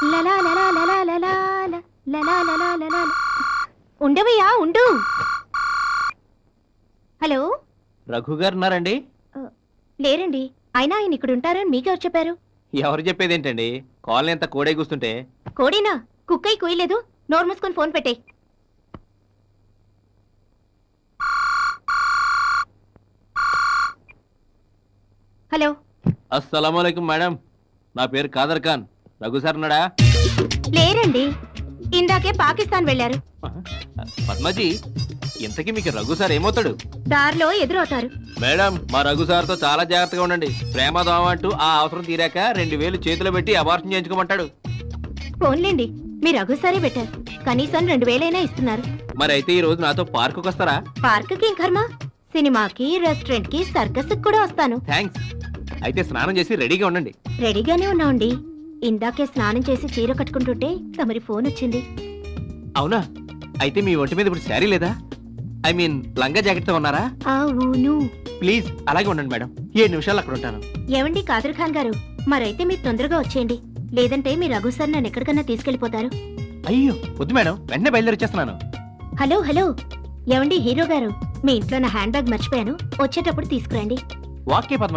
లలా లలా లలా లలా లలా లలా లలా. ఉండవయ్యా ఉండు. హలో, రఘు గారు ఉన్నారండి? లేరండి. అయినా ఆయన ఇక్కడ ఉంటారని మీకెవరు చెప్పారు? ఎవరు చెప్పేదేంటండి, కాలనీ అంతా కోడే కూస్తుంటే. కోడేనా? కుక్కై కుయలేదు. నోరు మూసుకొని ఫోన్ పెట్టే. హలో. అస్సలాముఅలైకుం మేడం, నా పేరు కాదర్ ఖాన్. రఘు సార్ ఉన్నాడా? లేరండి, ఇందాకే పాకిస్తాన్ వెళ్లారు. పద్మాజీ, ఇంతకీ మీకు రఘు సార్ ఏమవుతాడు? దారిలో ఎదురవుతారు. మేడం, మా రఘు సార్తో చాలా జాగ్రత్తగా ఉండండి. ప్రేమ దోమ అంటూ ఆ అవసరం తీరాక 2000 చేతిలో పెట్టి అబార్షన్ చేయించుకోమంటాడు. ఫోన్లేండి, మీ రఘుసారే పెట్టారు. కనీసం 2000 ఇస్తున్నారు. మరైతే ఈ రోజు నాతో పార్కుకి వస్తారా? పార్కుకి ఏం కర్మ, సినిమాకి, రెస్టారెంట్ కి, సర్కస్ కూడా వస్తాను. థ్యాంక్స్. అయితే స్నానం చేసి రెడీగా ఉండండి. రెడీగానే ఉన్నాండి. ఇందాకే స్నానం చేసి చీర కట్టుకుంటుంటే తమరి ఫోన్ వచ్చింది. అవునా? అయితే మీ ఒంటి మీద ఇప్పుడు శారీ లేదా? ఐ మీన్ లంగా జాకెట్ తో ఉన్నారా? అవును. ప్లీజ్ అలాగే ఉండండి మేడం, 7 నిమిషాలు అక్కడ ఉంటాను. ఏమండి కాదర్ ఖాన్ గారు, మరైతే మీరు తొందరగా వచ్చేయండి. లేదంటే మీ రఘు సార్ నన్ను ఎక్కడికన్నా తీసుకెళ్లిపోతారు. అయ్యో వద్దు మేడం, వెంటనే బయలుదేరొచ్చేస్తున్నాను. హలో హలో, ఏమండి హీరో గారు, మీ ఇంట్లో నా హ్యాండ్ బ్యాగ్ మర్చిపోయాను, వచ్చేటప్పుడు తీసుకురండి. వాక్య పద్మ